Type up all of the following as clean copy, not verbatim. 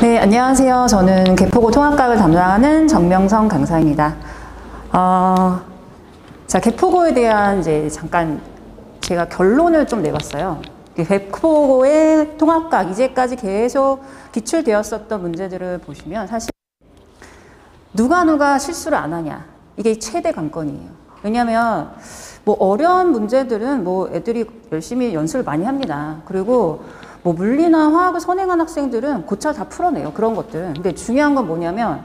네, 안녕하세요. 저는 개포고 통합과학을 담당하는 정명성 강사입니다. 자, 개포고에 대한 이제 잠깐 제가 결론을 좀 내봤어요. 개포고의 통합과학, 이제까지 계속 기출되었었던 문제들을 보시면 사실 누가 실수를 안 하냐. 이게 최대 관건이에요. 왜냐면 뭐 어려운 문제들은 뭐 애들이 열심히 연습을 많이 합니다. 그리고 뭐 물리나 화학을 선행한 학생들은 곧잘 다 풀어내요. 그런 것들은. 근데 중요한 건 뭐냐면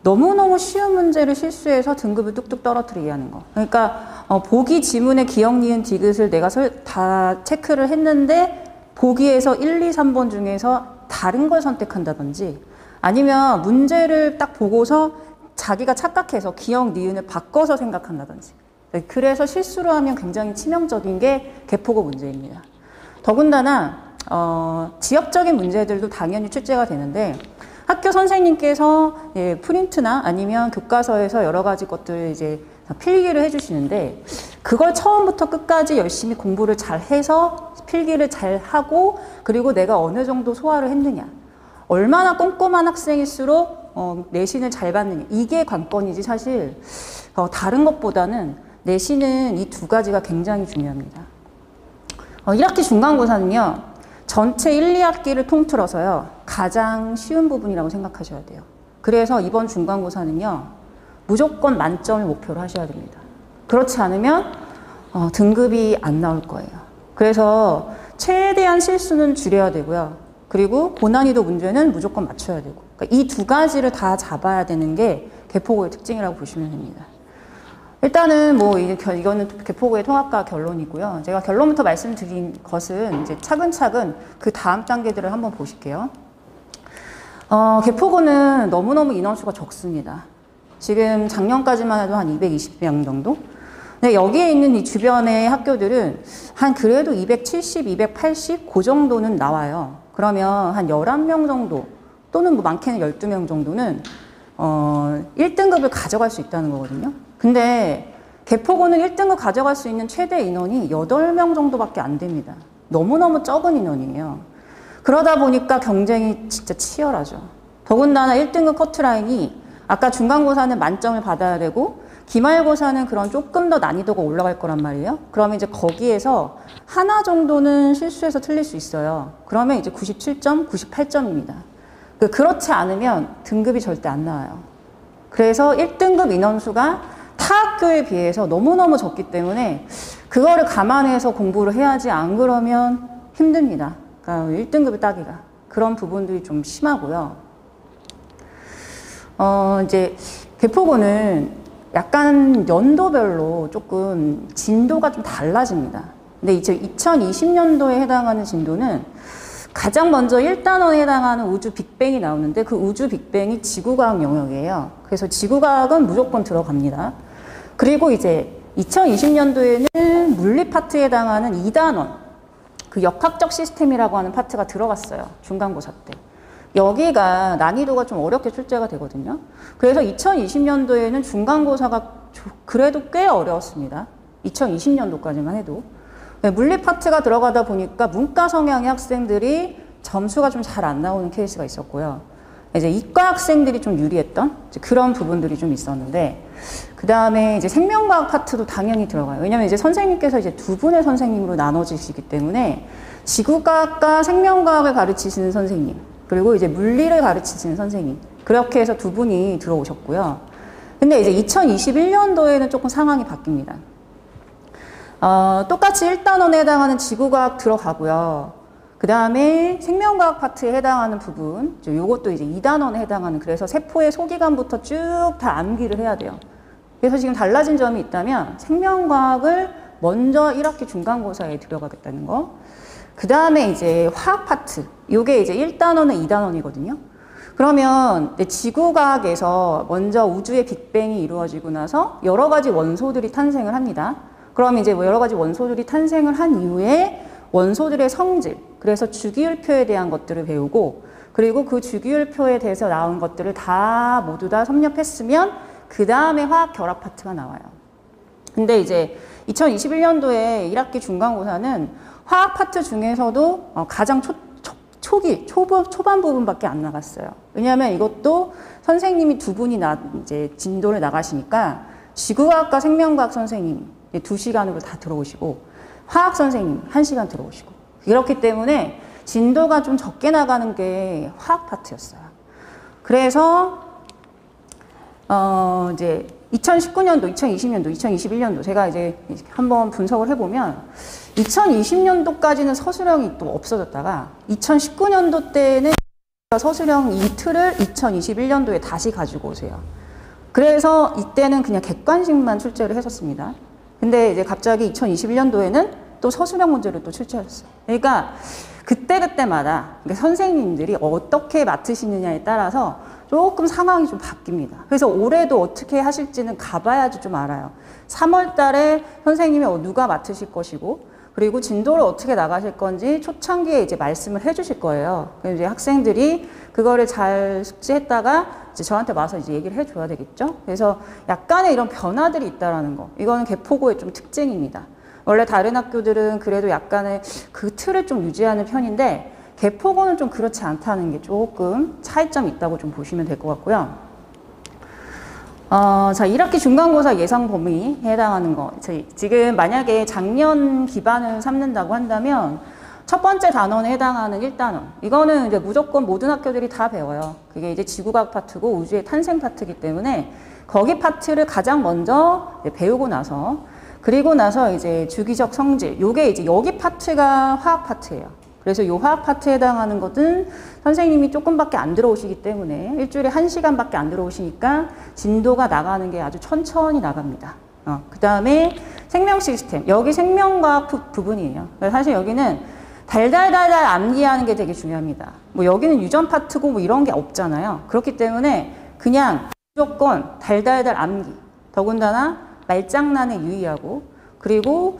너무너무 쉬운 문제를 실수해서 등급을 뚝뚝 떨어뜨리게 하는 거. 그러니까 보기 지문의 기억, 니은, 디귿을 내가 다 체크를 했는데 보기에서 1, 2, 3번 중에서 다른 걸 선택한다든지 아니면 문제를 딱 보고서 자기가 착각해서 기억, 니은을 바꿔서 생각한다든지. 그래서 실수를 하면 굉장히 치명적인 게 개포고 문제입니다. 더군다나 지역적인 문제들도 당연히 출제가 되는데 학교 선생님께서 프린트나 아니면 교과서에서 여러 가지 것들을 이제 필기를 해주시는데 그걸 처음부터 끝까지 열심히 공부를 잘 해서 필기를 잘 하고 그리고 내가 어느 정도 소화를 했느냐 얼마나 꼼꼼한 학생일수록 내신을 잘 받느냐 이게 관건이지 사실 다른 것보다는 내신은 이 두 가지가 굉장히 중요합니다. 1학기 중간고사는요 전체 1, 2학기를 통틀어서요 가장 쉬운 부분이라고 생각하셔야 돼요. 그래서 이번 중간고사는요 무조건 만점을 목표로 하셔야 됩니다. 그렇지 않으면 등급이 안 나올 거예요. 그래서 최대한 실수는 줄여야 되고요. 그리고 고난이도 문제는 무조건 맞춰야 되고 그러니까 이 두 가지를 다 잡아야 되는 게 개포고의 특징이라고 보시면 됩니다. 일단은 뭐 이거는 개포고의 통합과 결론이고요. 제가 결론부터 말씀드린 것은 이제 차근차근 그 다음 단계들을 한번 보실게요. 개포고는 너무너무 인원수가 적습니다. 지금 작년까지만 해도 한 220명 정도? 근데 여기에 있는 이 주변의 학교들은 한 그래도 270, 280 그 정도는 나와요. 그러면 한 11명 정도 또는 뭐 많게는 12명 정도는 1등급을 가져갈 수 있다는 거거든요. 근데 개포고는 1등급 가져갈 수 있는 최대 인원이 8명 정도밖에 안 됩니다. 너무너무 적은 인원이에요. 그러다 보니까 경쟁이 진짜 치열하죠. 더군다나 1등급 커트라인이 아까 중간고사는 만점을 받아야 되고 기말고사는 그런 조금 더 난이도가 올라갈 거란 말이에요. 그러면 이제 거기에서 하나 정도는 실수해서 틀릴 수 있어요. 그러면 이제 97점, 98점입니다. 그렇지 않으면 등급이 절대 안 나와요. 그래서 1등급 인원수가 타 학교에 비해서 너무너무 적기 때문에 그거를 감안해서 공부를 해야지 안 그러면 힘듭니다. 그러니까 1등급을 따기가. 그런 부분들이 좀 심하고요. 이제 개포고는 약간 연도별로 조금 진도가 좀 달라집니다. 근데 이제 2020년도에 해당하는 진도는 가장 먼저 1단원에 해당하는 우주 빅뱅이 나오는데 그 우주 빅뱅이 지구과학 영역이에요. 그래서 지구과학은 무조건 들어갑니다. 그리고 이제 2020년도에는 물리 파트에 해당하는 2단원, 그 역학적 시스템이라고 하는 파트가 들어갔어요. 중간고사 때. 여기가 난이도가 좀 어렵게 출제가 되거든요. 그래서 2020년도에는 중간고사가 그래도 꽤 어려웠습니다. 2020년도까지만 해도. 물리 파트가 들어가다 보니까 문과 성향의 학생들이 점수가 좀 잘 안 나오는 케이스가 있었고요. 이제 이과 학생들이 좀 유리했던 그런 부분들이 좀 있었는데, 그 다음에 이제 생명과학 파트도 당연히 들어가요. 왜냐면 이제 선생님께서 이제 두 분의 선생님으로 나눠지시기 때문에 지구과학과 생명과학을 가르치시는 선생님, 그리고 이제 물리를 가르치시는 선생님, 그렇게 해서 두 분이 들어오셨고요. 근데 이제 2021년도에는 조금 상황이 바뀝니다. 똑같이 1단원에 해당하는 지구과학 들어가고요. 그 다음에 생명과학 파트에 해당하는 부분, 요것도 이제 2단원에 해당하는, 그래서 세포의 소기관부터 쭉 다 암기를 해야 돼요. 그래서 지금 달라진 점이 있다면 생명과학을 먼저 1학기 중간고사에 들어가겠다는 거. 그 다음에 이제 화학 파트, 요게 이제 1단원은 2단원이거든요. 그러면 지구과학에서 먼저 우주의 빅뱅이 이루어지고 나서 여러 가지 원소들이 탄생을 합니다. 그럼 이제 여러 가지 원소들이 탄생을 한 이후에 원소들의 성질, 그래서 주기율표에 대한 것들을 배우고, 그리고 그 주기율표에 대해서 나온 것들을 다 모두 다 섭렵했으면 그 다음에 화학 결합 파트가 나와요. 근데 이제 2021년도에 1학기 중간고사는 화학 파트 중에서도 가장 초반 부분밖에 안 나갔어요. 왜냐하면 이것도 선생님이 두 분이 이제 진도를 나가시니까 지구과학과 생명과학 선생님 2시간으로 다 들어오시고 화학 선생님 1시간 들어오시고 이렇기 때문에 진도가 좀 적게 나가는 게 화학 파트였어요. 그래서 이제 2019년도, 2020년도, 2021년도 제가 이제 한번 분석을 해보면 2020년도까지는 서술형이 또 없어졌다가 2019년도 때는 서술형 이 틀을 2021년도에 다시 가지고 오세요. 그래서 이때는 그냥 객관식만 출제를 했었습니다. 근데 이제 갑자기 2021년도에는 또 서술형 문제를 또 출제했어요. 그러니까 그때그때마다 선생님들이 어떻게 맡으시느냐에 따라서 조금 상황이 좀 바뀝니다. 그래서 올해도 어떻게 하실지는 가봐야지 좀 알아요. 3월 달에 선생님이 누가 맡으실 것이고, 그리고 진도를 어떻게 나가실 건지 초창기에 이제 말씀을 해 주실 거예요. 그래서 이제 학생들이 그거를 잘 숙지했다가 이제 저한테 와서 이제 얘기를 해 줘야 되겠죠. 그래서 약간의 이런 변화들이 있다라는 거. 이거는 개포고의 좀 특징입니다. 원래 다른 학교들은 그래도 약간의 그 틀을 좀 유지하는 편인데, 개포고는 좀 그렇지 않다는 게 조금 차이점이 있다고 좀 보시면 될 것 같고요. 자, 1학기 중간고사 예상 범위에 해당하는 거. 지금 만약에 작년 기반을 삼는다고 한다면 첫 번째 단원에 해당하는 1단원. 이거는 이제 무조건 모든 학교들이 다 배워요. 그게 이제 지구과학 파트고 우주의 탄생 파트이기 때문에 거기 파트를 가장 먼저 배우고 나서, 그리고 나서 이제 주기적 성질. 요게 이제 여기 파트가 화학 파트예요. 그래서 이 화학 파트에 해당하는 것은 선생님이 조금밖에 안 들어오시기 때문에 일주일에 1시간밖에 안 들어오시니까 진도가 나가는 게 아주 천천히 나갑니다. 그 다음에 생명 시스템. 여기 생명과학 부분이에요. 사실 여기는 달달달달 암기하는 게 되게 중요합니다. 뭐 여기는 유전 파트고 뭐 이런 게 없잖아요. 그렇기 때문에 그냥 무조건 달달달 암기. 더군다나 말장난에 유의하고, 그리고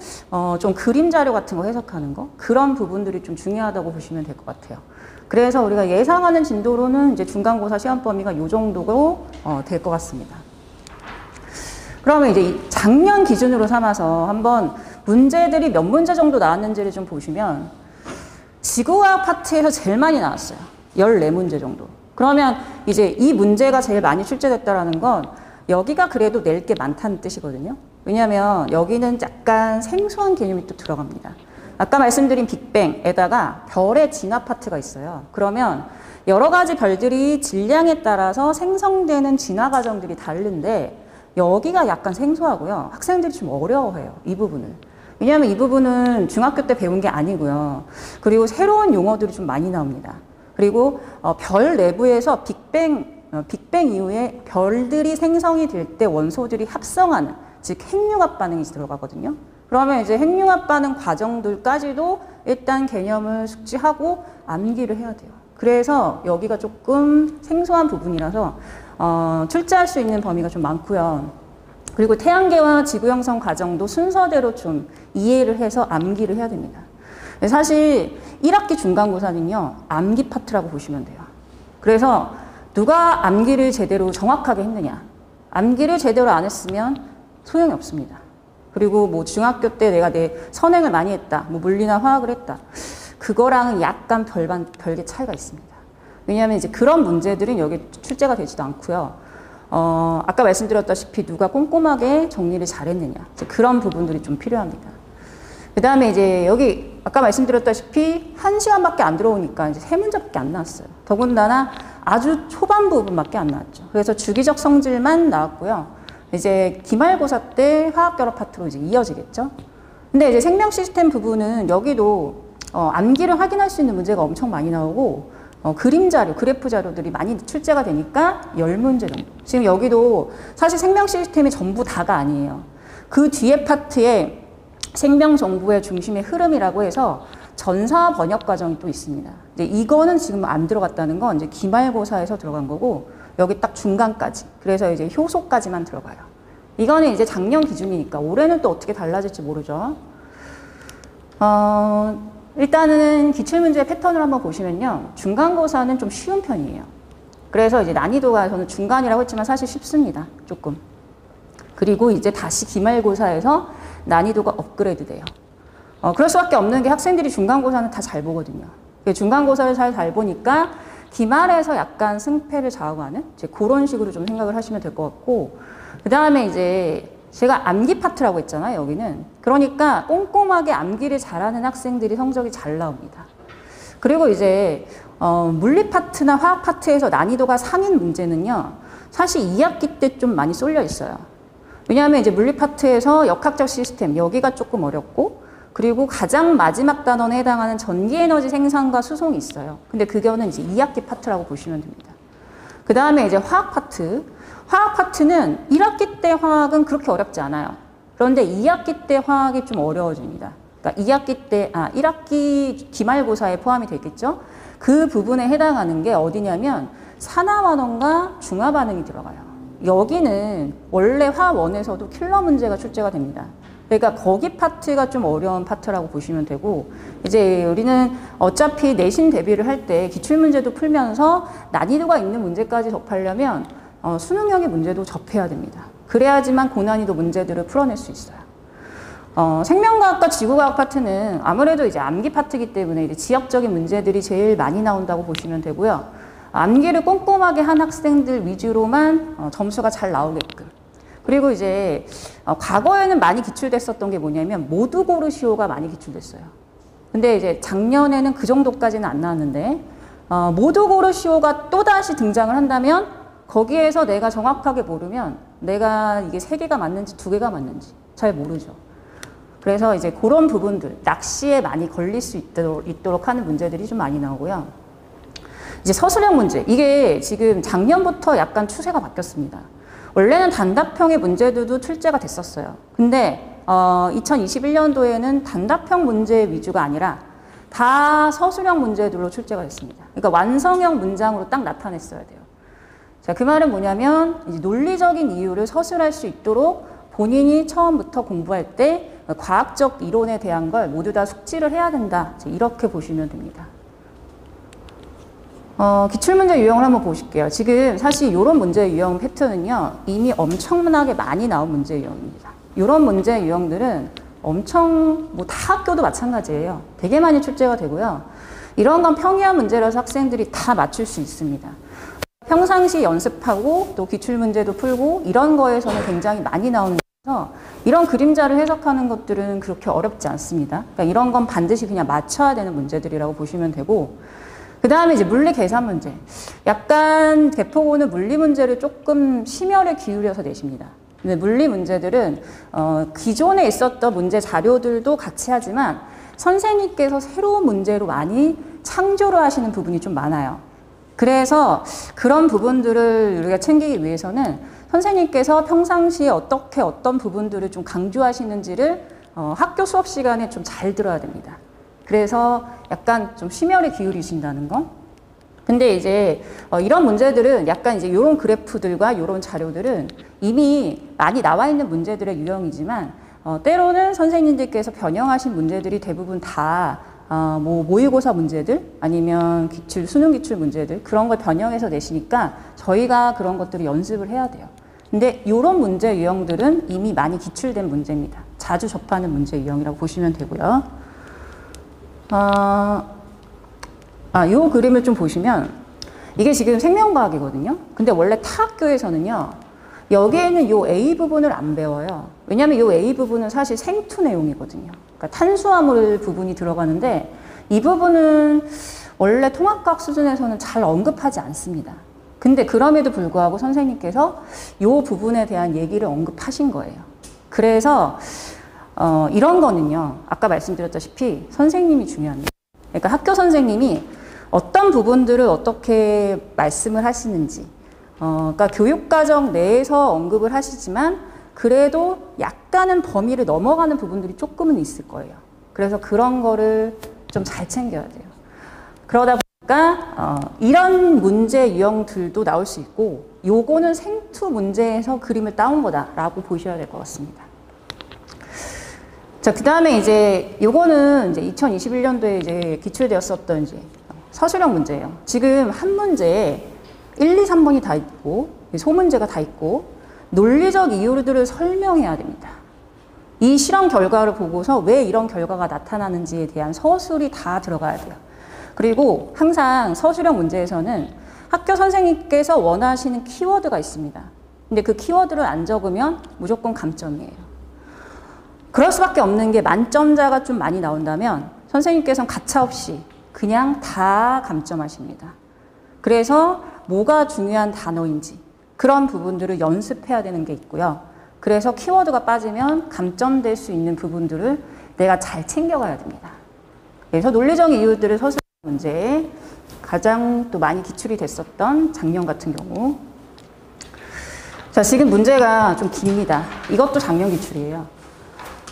좀 그림 자료 같은 거 해석하는 거, 그런 부분들이 좀 중요하다고 보시면 될 것 같아요. 그래서 우리가 예상하는 진도로는 이제 중간고사 시험 범위가 이 정도로 될 것 같습니다. 그러면 이제 작년 기준으로 삼아서 한번 문제들이 몇 문제 정도 나왔는지를 좀 보시면 지구과학 파트에서 제일 많이 나왔어요. 14문제 정도. 그러면 이제 이 문제가 제일 많이 출제됐다라는 건 여기가 그래도 낼 게 많다는 뜻이거든요. 왜냐하면 여기는 약간 생소한 개념이 또 들어갑니다. 아까 말씀드린 빅뱅에다가 별의 진화 파트가 있어요. 그러면 여러 가지 별들이 질량에 따라서 생성되는 진화 과정들이 다른데 여기가 약간 생소하고요. 학생들이 좀 어려워해요. 이 부분을. 왜냐하면 이 부분은 중학교 때 배운 게 아니고요. 그리고 새로운 용어들이 좀 많이 나옵니다. 그리고 별 내부에서 빅뱅 이후에 별들이 생성이 될 때 원소들이 합성하는, 즉 핵융합 반응이 들어가거든요. 그러면 이제 핵융합 반응 과정들까지도 일단 개념을 숙지하고 암기를 해야 돼요. 그래서 여기가 조금 생소한 부분이라서 출제할 수 있는 범위가 좀 많고요. 그리고 태양계와 지구 형성 과정도 순서대로 좀 이해를 해서 암기를 해야 됩니다. 사실 1학기 중간고사는요, 암기 파트라고 보시면 돼요. 그래서 누가 암기를 제대로 정확하게 했느냐, 암기를 제대로 안 했으면 소용이 없습니다. 그리고 뭐 중학교 때 내가 내 선행을 많이 했다, 뭐 물리나 화학을 했다, 그거랑은 약간 별개 차이가 있습니다. 왜냐하면 이제 그런 문제들은 여기 출제가 되지도 않고요. 아까 말씀드렸다시피 누가 꼼꼼하게 정리를 잘했느냐, 그런 부분들이 좀 필요합니다. 그 다음에 이제 여기 아까 말씀드렸다시피 1시간밖에 안 들어오니까 이제 3문제밖에 안 나왔어요. 더군다나 아주 초반 부분밖에 안 나왔죠. 그래서 주기적 성질만 나왔고요. 이제 기말고사 때 화학결합 파트로 이제 이어지겠죠. 근데 이제 생명 시스템 부분은 여기도 암기를 확인할 수 있는 문제가 엄청 많이 나오고, 그림 자료, 그래프 자료들이 많이 출제가 되니까 10문제 정도. 지금 여기도 사실 생명 시스템이 전부 다가 아니에요. 그 뒤에 파트에 생명 정보의 중심의 흐름이라고 해서 전사 번역 과정이 또 있습니다. 이제 이거는 지금 안 들어갔다는 건 이제 기말고사에서 들어간 거고, 여기 딱 중간까지. 그래서 이제 효소까지만 들어가요. 이거는 이제 작년 기준이니까 올해는 또 어떻게 달라질지 모르죠. 일단은 기출문제 패턴을 한번 보시면요. 중간고사는 좀 쉬운 편이에요. 그래서 이제 난이도가 저는 중간이라고 했지만 사실 쉽습니다. 조금. 그리고 이제 다시 기말고사에서 난이도가 업그레이드 돼요. 그럴 수밖에 없는 게 학생들이 중간고사는 다 잘 보거든요. 중간고사를 잘 보니까 기말에서 약간 승패를 좌우하는 이제 그런 식으로 좀 생각을 하시면 될 것 같고, 그 다음에 이제 제가 암기 파트라고 했잖아요, 여기는. 그러니까 꼼꼼하게 암기를 잘하는 학생들이 성적이 잘 나옵니다. 그리고 이제 물리 파트나 화학 파트에서 난이도가 상인 문제는요, 사실 2학기 때 좀 많이 쏠려 있어요. 왜냐하면 이제 물리 파트에서 역학적 시스템, 여기가 조금 어렵고, 그리고 가장 마지막 단원에 해당하는 전기에너지 생산과 수송이 있어요. 근데 그거는 이제 2학기 파트라고 보시면 됩니다. 그 다음에 이제 화학 파트. 화학 파트는 1학기 때 화학은 그렇게 어렵지 않아요. 그런데 2학기 때 화학이 좀 어려워집니다. 그러니까 1학기 기말고사에 포함이 되겠죠. 그 부분에 해당하는 게 어디냐면 산화반응과 중화반응이 들어가요. 여기는 원래 화원에서도 킬러 문제가 출제가 됩니다. 그러니까 거기 파트가 좀 어려운 파트라고 보시면 되고, 이제 우리는 어차피 내신 대비를 할 때 기출문제도 풀면서 난이도가 있는 문제까지 접하려면 수능형의 문제도 접해야 됩니다. 그래야지만 고난이도 문제들을 풀어낼 수 있어요. 생명과학과 지구과학 파트는 아무래도 이제 암기 파트이기 때문에 이제 지역적인 문제들이 제일 많이 나온다고 보시면 되고요. 암기를 꼼꼼하게 한 학생들 위주로만 점수가 잘 나오게끔. 그리고 이제 과거에는 많이 기출됐었던 게 뭐냐면 모두 고르시오가 많이 기출됐어요. 근데 이제 작년에는 그 정도까지는 안 나왔는데 모두 고르시오가 또다시 등장을 한다면 거기에서 내가 정확하게 모르면 내가 이게 3개가 맞는지 2개가 맞는지 잘 모르죠. 그래서 이제 그런 부분들, 낚시에 많이 걸릴 수 있도록 하는 문제들이 좀 많이 나오고요. 이제 서술형 문제. 이게 지금 작년부터 약간 추세가 바뀌었습니다. 원래는 단답형의 문제들도 출제가 됐었어요. 근데 2021년도에는 단답형 문제 위주가 아니라 다 서술형 문제들로 출제가 됐습니다. 그러니까 완성형 문장으로 딱 나타냈어야 돼요. 자, 그 말은 뭐냐면 이제 논리적인 이유를 서술할 수 있도록 본인이 처음부터 공부할 때 과학적 이론에 대한 걸 모두 다 숙지를 해야 된다. 이렇게 보시면 됩니다. 기출문제 유형을 한번 보실게요. 지금 사실 이런 문제 유형 패턴은요, 이미 엄청나게 많이 나온 문제 유형입니다. 이런 문제 유형들은 엄청, 다 학교도 마찬가지예요. 되게 많이 출제가 되고요. 이런 건 평이한 문제라서 학생들이 다 맞출 수 있습니다. 평상시 연습하고 또 기출문제도 풀고 이런 거에서는 굉장히 많이 나오는 거라서 이런 그림자를 해석하는 것들은 그렇게 어렵지 않습니다. 그러니까 이런 건 반드시 그냥 맞춰야 되는 문제들이라고 보시면 되고, 그 다음에 이제 물리 계산 문제. 약간 대포고는 물리 문제를 조금 심혈을 기울여서 내십니다. 근데 물리 문제들은 기존에 있었던 문제 자료들도 같이 하지만 선생님께서 새로운 문제로 많이 창조를 하시는 부분이 좀 많아요. 그래서 그런 부분들을 우리가 챙기기 위해서는 선생님께서 평상시에 어떻게 어떤 부분들을 좀 강조하시는지를 학교 수업 시간에 좀 잘 들어야 됩니다. 그래서 약간 좀 심혈을 기울이신다는 거. 근데 이제 이런 문제들은 약간 이제 이런 그래프들과 이런 자료들은 이미 많이 나와 있는 문제들의 유형이지만 때로는 선생님들께서 변형하신 문제들이 대부분 다 모의고사 문제들 아니면 수능 기출 문제들 그런 걸 변형해서 내시니까 저희가 그런 것들을 연습을 해야 돼요. 근데 이런 문제 유형들은 이미 많이 기출된 문제입니다. 자주 접하는 문제 유형이라고 보시면 되고요. 요 그림을 좀 보시면 이게 지금 생명과학이거든요. 근데 원래 타 학교에서는요, 여기에는 요 A 부분을 안 배워요. 왜냐하면 요 A 부분은 사실 생투 내용이거든요. 그러니까 탄수화물 부분이 들어가는데 이 부분은 원래 통합과학 수준에서는 잘 언급하지 않습니다. 근데 그럼에도 불구하고 선생님께서 요 부분에 대한 얘기를 언급하신 거예요. 그래서 이런 거는요, 아까 말씀드렸다시피 선생님이 중요합니다. 그러니까 학교 선생님이 어떤 부분들을 어떻게 말씀을 하시는지, 그러니까 교육과정 내에서 언급을 하시지만 그래도 약간은 범위를 넘어가는 부분들이 조금은 있을 거예요. 그래서 그런 거를 좀 잘 챙겨야 돼요. 그러다 보니까 이런 문제 유형들도 나올 수 있고, 요거는 생투 문제에서 그림을 따온 거다라고 보셔야 될 것 같습니다. 자, 그 다음에 이제 요거는 이제 2021년도에 이제 기출되었었던 이제 서술형 문제예요. 지금 한 문제에 1, 2, 3번이 다 있고, 소문제가 다 있고, 논리적 이유들을 설명해야 됩니다. 이 실험 결과를 보고서 왜 이런 결과가 나타나는지에 대한 서술이 다 들어가야 돼요. 그리고 항상 서술형 문제에서는 학교 선생님께서 원하시는 키워드가 있습니다. 근데 그 키워드를 안 적으면 무조건 감점이에요. 그럴 수밖에 없는 게 만점자가 좀 많이 나온다면 선생님께서는 가차없이 그냥 다 감점하십니다. 그래서 뭐가 중요한 단어인지 그런 부분들을 연습해야 되는 게 있고요. 그래서 키워드가 빠지면 감점될 수 있는 부분들을 내가 잘 챙겨가야 됩니다. 그래서 논리적 이유들을 서술 문제에 가장 또 많이 기출이 됐었던 작년 같은 경우. 자, 지금 문제가 좀 깁니다. 이것도 작년 기출이에요.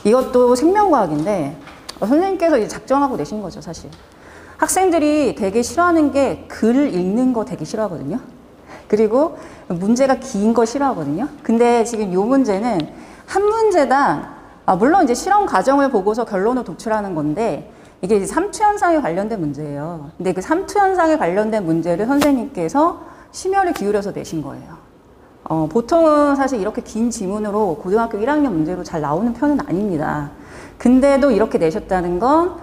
이것도 생명과학인데 선생님께서 이제 작정하고 내신 거죠, 사실. 학생들이 되게 싫어하는 게 글 읽는 거 되게 싫어하거든요. 그리고 문제가 긴 거 싫어하거든요. 근데 지금 이 문제는 한 문제당 물론 이제 실험 과정을 보고서 결론을 도출하는 건데 이게 이제 삼투현상에 관련된 문제예요. 근데 그 삼투현상에 관련된 문제를 선생님께서 심혈을 기울여서 내신 거예요. 보통은 사실 이렇게 긴 지문으로 고등학교 1학년 문제로 잘 나오는 편은 아닙니다. 근데도 이렇게 내셨다는 건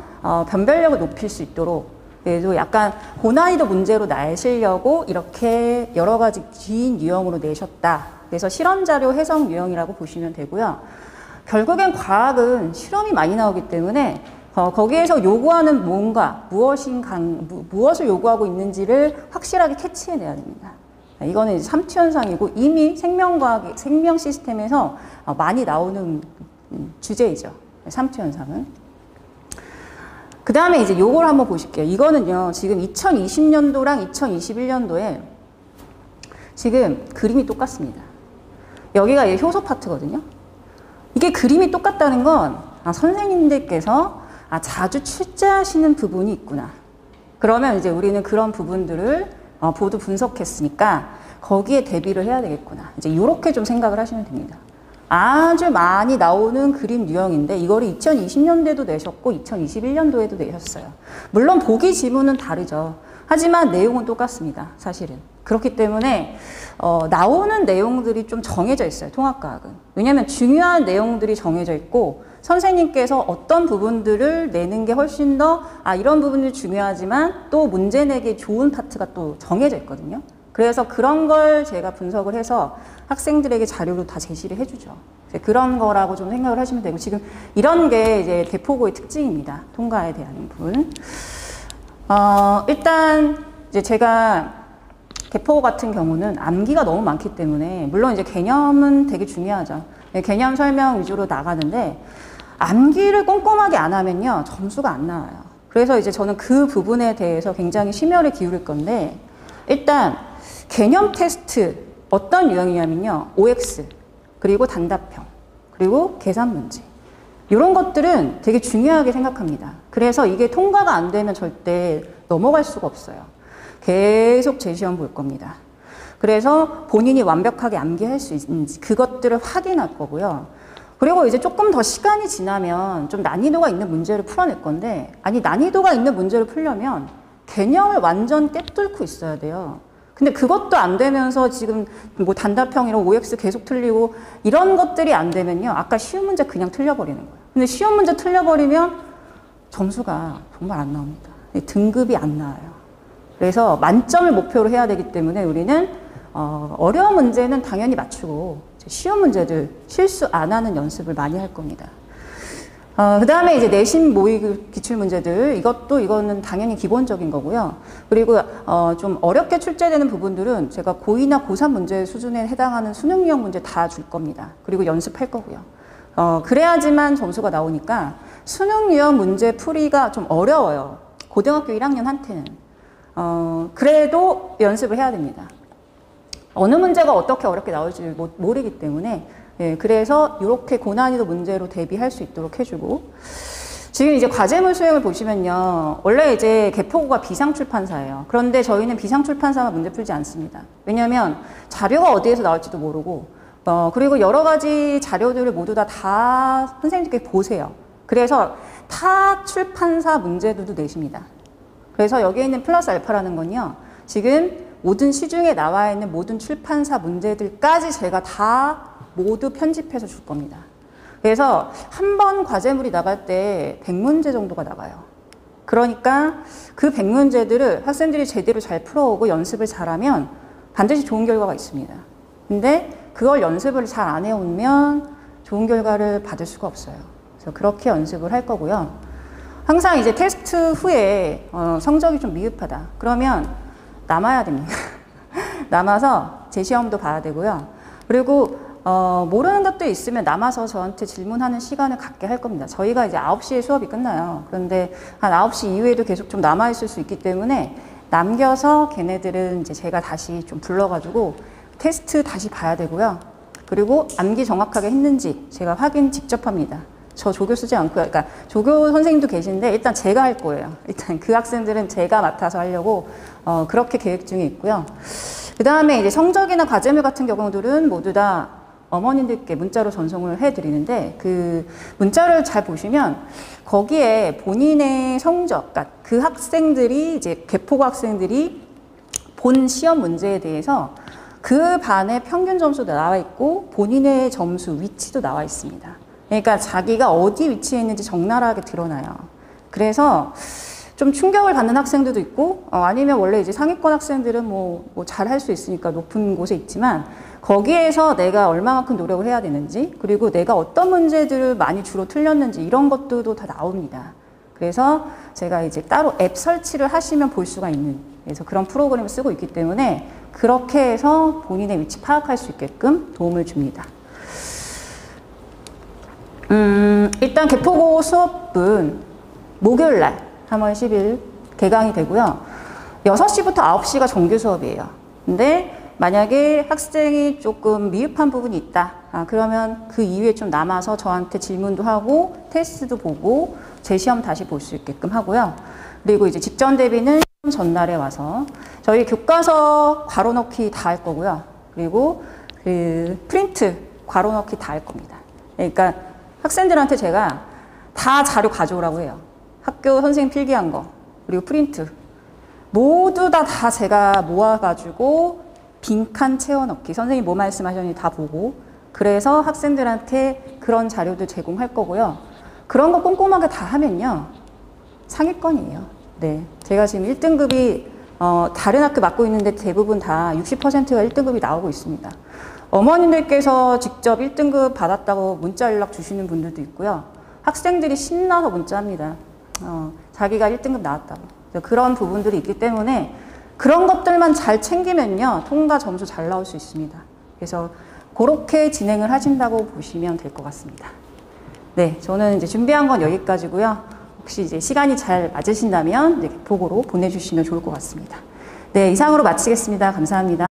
변별력을 높일 수 있도록 그래도 약간 고난이도 문제로 내시려고 이렇게 여러 가지 긴 유형으로 내셨다. 그래서 실험자료 해석 유형이라고 보시면 되고요. 결국엔 과학은 실험이 많이 나오기 때문에 거기에서 요구하는 뭔가, 무엇을 요구하고 있는지를 확실하게 캐치해내야 됩니다. 이거는 이제 삼투현상이고 이미 생명과학, 생명 시스템에서 많이 나오는 주제이죠. 삼투현상은. 그 다음에 이제 요걸 한번 보실게요. 이거는요, 지금 2020년도랑 2021년도에 지금 그림이 똑같습니다. 여기가 이제 효소 파트거든요. 이게 그림이 똑같다는 건 선생님들께서 자주 출제하시는 부분이 있구나. 그러면 이제 우리는 그런 부분들을 모두 분석했으니까 거기에 대비를 해야 되겠구나. 이제 이렇게 좀 생각을 하시면 됩니다. 아주 많이 나오는 그림 유형인데 이거를 2020년도에도 내셨고 2021년도에도 내셨어요. 물론 보기 지문은 다르죠. 하지만 내용은 똑같습니다. 사실은. 그렇기 때문에 나오는 내용들이 좀 정해져 있어요. 통합과학은. 왜냐하면 중요한 내용들이 정해져 있고 선생님께서 어떤 부분들을 내는 게 훨씬 더 이런 부분이 중요하지만 또 문제 내기 좋은 파트가 또 정해져 있거든요. 그래서 그런 걸 제가 분석을 해서 학생들에게 자료로 다 제시를 해주죠. 그런 거라고 좀 생각을 하시면 되고 지금 이런 게 이제 대포고의 특징입니다. 통과에 대한 부분. 일단 이제 제가 대포고 같은 경우는 암기가 너무 많기 때문에 물론 이제 개념은 되게 중요하죠. 개념 설명 위주로 나가는데 암기를 꼼꼼하게 안 하면요 점수가 안 나와요. 그래서 이제 저는 그 부분에 대해서 굉장히 심혈을 기울일 건데 일단 개념 테스트 어떤 유형이냐면요 OX 그리고 단답형 그리고 계산 문제 이런 것들은 되게 중요하게 생각합니다. 그래서 이게 통과가 안 되면 절대 넘어갈 수가 없어요. 계속 재시험 볼 겁니다. 그래서 본인이 완벽하게 암기할 수 있는지 그것들을 확인할 거고요. 그리고 이제 조금 더 시간이 지나면 좀 난이도가 있는 문제를 풀어낼 건데 난이도가 있는 문제를 풀려면 개념을 완전 꿰뚫고 있어야 돼요. 근데 그것도 안 되면서 지금 뭐 단답형이랑 OX 계속 틀리고 이런 것들이 안 되면요. 아까 쉬운 문제 그냥 틀려버리는 거예요. 근데 쉬운 문제 틀려버리면 점수가 정말 안 나옵니다. 등급이 안 나와요. 그래서 만점을 목표로 해야 되기 때문에 우리는 어려운 문제는 당연히 맞추고 쉬운 문제들 실수 안 하는 연습을 많이 할 겁니다. 그 다음에 이제 내신 모의 기출 문제들 이거는 당연히 기본적인 거고요. 그리고 좀 어렵게 출제되는 부분들은 제가 고2나 고3 문제 수준에 해당하는 수능 유형 문제 다 줄 겁니다. 그리고 연습할 거고요. 그래야지만 점수가 나오니까 수능 유형 문제 풀이가 좀 어려워요. 고등학교 1학년한테는. 그래도 연습을 해야 됩니다. 어느 문제가 어떻게 어렵게 나올지 모르기 때문에 그래서 이렇게 고난이도 문제로 대비할 수 있도록 해주고 지금 이제 과제물 수행을 보시면요 원래 이제 개포고가 비상출판사예요. 그런데 저희는 비상출판사만 문제 풀지 않습니다. 왜냐하면 자료가 어디에서 나올지도 모르고 그리고 여러 가지 자료들을 모두 다 선생님께 보세요. 그래서 타 출판사 문제들도 내십니다. 그래서 여기에 있는 플러스 알파라는 건요 지금 모든 시중에 나와 있는 모든 출판사 문제들까지 제가 다 모두 편집해서 줄 겁니다. 그래서 한 번 과제물이 나갈 때 100문제 정도가 나가요. 그러니까 그 100문제들을 학생들이 제대로 잘 풀어오고 연습을 잘하면 반드시 좋은 결과가 있습니다. 근데 그걸 연습을 잘 안 해오면 좋은 결과를 받을 수가 없어요. 그래서 그렇게 연습을 할 거고요. 항상 이제 테스트 후에 성적이 좀 미흡하다. 그러면 남아야 됩니다. 남아서 재시험도 봐야 되고요. 그리고 모르는 것도 있으면 남아서 저한테 질문하는 시간을 갖게 할 겁니다. 저희가 이제 9시에 수업이 끝나요. 그런데 한 9시 이후에도 계속 좀 남아있을 수 있기 때문에 남겨서 걔네들은 이제 제가 다시 좀 불러가지고 테스트 다시 봐야 되고요. 그리고 암기 정확하게 했는지 제가 확인 직접 합니다. 저 조교 쓰지 않고요. 그러니까 조교 선생님도 계신데 일단 제가 할 거예요. 일단 그 학생들은 제가 맡아서 하려고 그렇게 계획 중에 있고요. 그 다음에 이제 성적이나 과제물 같은 경우들은 모두 다 어머님들께 문자로 전송을 해드리는데 그 문자를 잘 보시면 거기에 본인의 성적, 그러니까 그 학생들이 이제 개포고 학생들이 본 시험 문제에 대해서 그 반의 평균 점수도 나와 있고 본인의 점수, 위치도 나와 있습니다. 그러니까 자기가 어디 위치에 있는지 적나라하게 드러나요. 그래서 좀 충격을 받는 학생들도 있고 아니면 원래 이제 상위권 학생들은 뭐 잘할 수 있으니까 높은 곳에 있지만 거기에서 내가 얼마만큼 노력을 해야 되는지 그리고 내가 어떤 문제들을 많이 주로 틀렸는지 이런 것들도 다 나옵니다. 그래서 제가 이제 따로 앱 설치를 하시면 볼 수가 있는 그래서 그런 프로그램을 쓰고 있기 때문에 그렇게 해서 본인의 위치 파악할 수 있게끔 도움을 줍니다. 일단 개포고 수업은 목요일날 3월 10일 개강이 되고요. 6시부터 9시가 정규 수업이에요. 근데 만약에 학생이 조금 미흡한 부분이 있다. 그러면 그 이후에 좀 남아서 저한테 질문도 하고 테스트도 보고 재시험 다시 볼 수 있게끔 하고요. 그리고 이제 직전 대비는 시험 전날에 와서 저희 교과서 괄호 넣기 다 할 거고요. 그리고 그 프린트 괄호 넣기 다 할 겁니다. 그러니까 학생들한테 제가 다 자료 가져오라고 해요. 학교 선생님 필기한 거, 그리고 프린트. 모두 다 제가 모아가지고 빈칸 채워 넣기. 선생님 뭐 말씀하셨는지 다 보고. 그래서 학생들한테 그런 자료도 제공할 거고요. 그런 거 꼼꼼하게 다 하면요. 상위권이에요. 네. 제가 지금 1등급이, 다른 학교 맡고 있는데 대부분 다 60%가 1등급이 나오고 있습니다. 어머님들께서 직접 1등급 받았다고 문자 연락 주시는 분들도 있고요. 학생들이 신나서 문자합니다. 자기가 1등급 나왔다고. 그런 부분들이 있기 때문에 그런 것들만 잘 챙기면요. 통과 점수 잘 나올 수 있습니다. 그래서 그렇게 진행을 하신다고 보시면 될 것 같습니다. 네, 저는 이제 준비한 건 여기까지고요. 혹시 이제 시간이 잘 맞으신다면 보고로 보내주시면 좋을 것 같습니다. 네, 이상으로 마치겠습니다. 감사합니다.